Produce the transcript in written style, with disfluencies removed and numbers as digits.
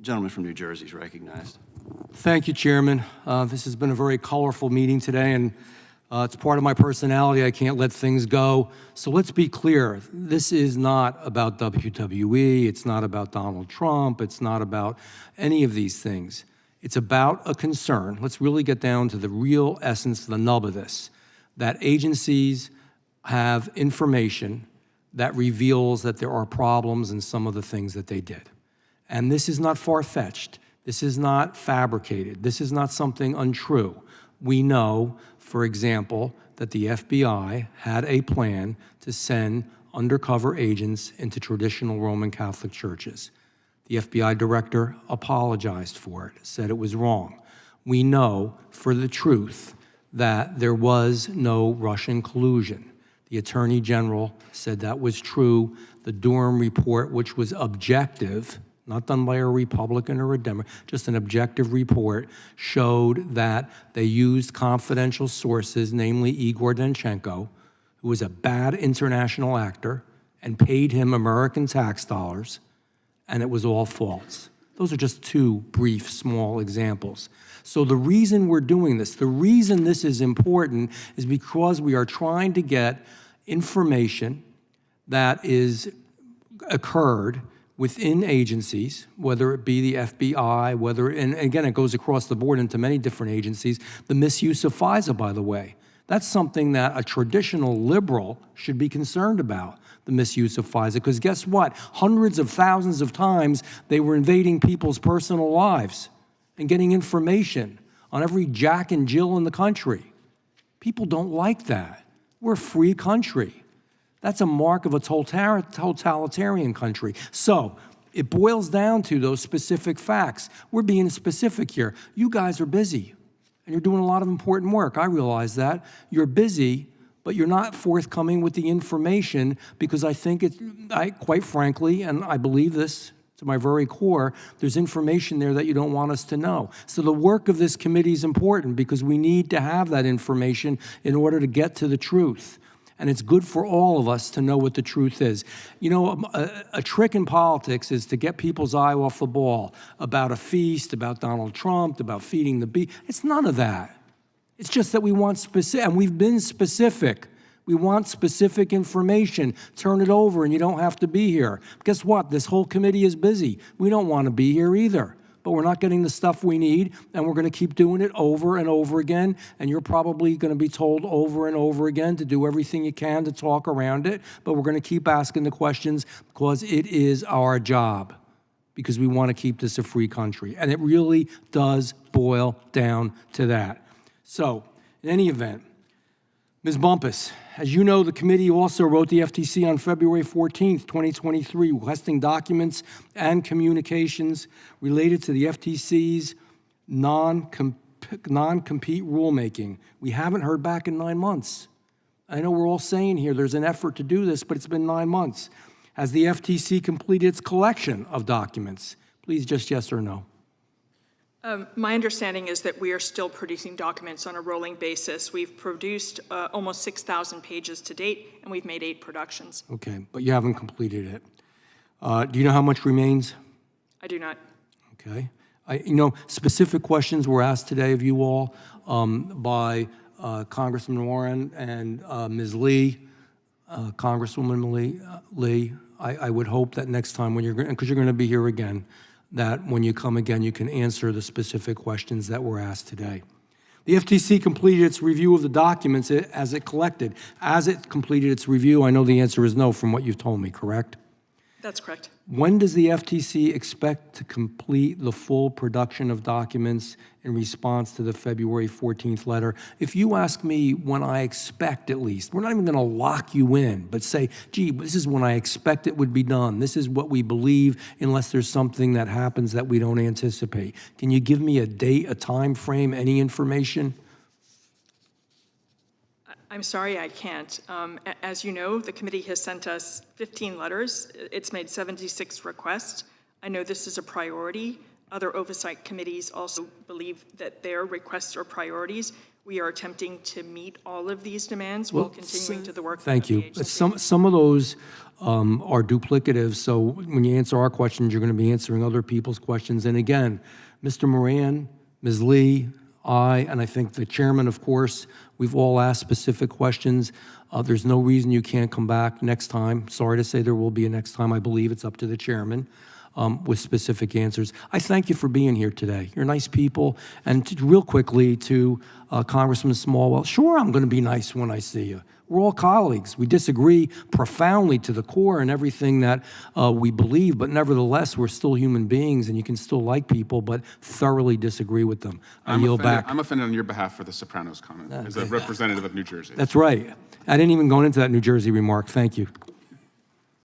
Gentleman from New Jersey is recognized. Thank you, Chairman. This has been a very colorful meeting today, and it's part of my personality. I can't let things go. So let's be clear. This is not about WWE. It's not about Donald Trump. It's not about any of these things. It's about a concern. Let's really get down to the real essence, the nub of this, that agencies have information that reveals that there are problems in some of the things that they did. And this is not far-fetched. This is not fabricated. This is not something untrue. We know, for example, that the FBI had a plan to send undercover agents into traditional Roman Catholic churches. The FBI director apologized for it, said it was wrong. We know for the truth that there was no Russian collusion. The Attorney General said that was true. The Durham report, which was objective, not done by a Republican or a Democrat, just an objective report, showed that they used confidential sources, namely Igor Danchenko, who was a bad international actor, and paid him American tax dollars, and it was all false. Those are just two brief, small examples. So the reason we're doing this, the reason this is important is because we are trying to get information that is occurred within agencies, whether it be the FBI, and again, it goes across the board into many different agencies. The misuse of FISA, by the way, that's something that a traditional liberal should be concerned about, the misuse of FISA, because guess what? Hundreds of thousands of times they were invading people's personal lives and getting information on every Jack and Jill in the country. People don't like that. We're a free country. That's a mark of a totalitarian country. So it boils down to those specific facts. We're being specific here. You guys are busy, and you're doing a lot of important work. I realize that. You're busy, but you're not forthcoming with the information because I think quite frankly, and I believe this to my very core, there's information there that you don't want us to know. So the work of this committee is important because we need to have that information in order to get to the truth. And it's good for all of us to know what the truth is. You know, a trick in politics is to get people's eye off the ball about a feast, about Donald Trump, about feeding the bee. It's none of that. It's just that we want specific, and we've been specific. We want specific information. Turn it over and you don't have to be here. Guess what? This whole committee is busy. We don't want to be here either. But we're not getting the stuff we need, and we're going to keep doing it over and over again, and you're probably going to be told over and over again to do everything you can to talk around it, but we're going to keep asking the questions because it is our job, because we want to keep this a free country, and it really does boil down to that. So, in any event, Ms. Bumpus, as you know, the committee also wrote the FTC on February 14th, 2023, requesting documents and communications related to the FTC's non-compete rulemaking. We haven't heard back in 9 months. I know we're all saying here there's an effort to do this, but it's been 9 months. Has the FTC completed its collection of documents? Please, just yes or no. My understanding is that we are still producing documents on a rolling basis. We've produced almost 6,000 pages to date, and we've made 8 productions. Okay, but you haven't completed it. Do you know how much remains? I do not. Okay. You know, specific questions were asked today of you all by Congressman Warren and Ms. Lee, Congresswoman Lee. I would hope that next time when because you're going to be here again, that when you come again, you can answer the specific questions that were asked today. The FTC completed its review of the documents as it collected. As it completed its review, I know the answer is no from what you've told me, correct? That's correct. When does the FTC expect to complete the full production of documents in response to the February 14th letter? If you ask me when I expect, at least, we're not even going to lock you in, but say, gee, this is when I expect it would be done. This is what we believe, unless there's something that happens that we don't anticipate. Can you give me a date, a time frame, any information? I'm sorry, I can't. As you know, the committee has sent us 15 letters. It's made 76 requests. I know this is a priority. Other oversight committees also believe that their requests are priorities. We are attempting to meet all of these demands while continuing to the work. Thank of the you. agency. Some of those are duplicative, so when you answer our questions, you're going to be answering other people's questions. And again, Mr. Moran, Ms. Lee, and I think the chairman, of course, we've all asked specific questions. There's no reason you can't come back next time. Sorry to say there will be a next time. I believe it's up to the chairman with specific answers. I thank you for being here today. You're nice people. And real quickly to Congressman Swalwell, sure, I'm going to be nice when I see you. We're all colleagues. We disagree profoundly to the core in everything that we believe, but nevertheless, we're still human beings, and you can still like people, but thoroughly disagree with them. I yield back. I'm offended on your behalf for the Sopranos comment as a representative of New Jersey. That's right. I didn't even go into that New Jersey remark. Thank you.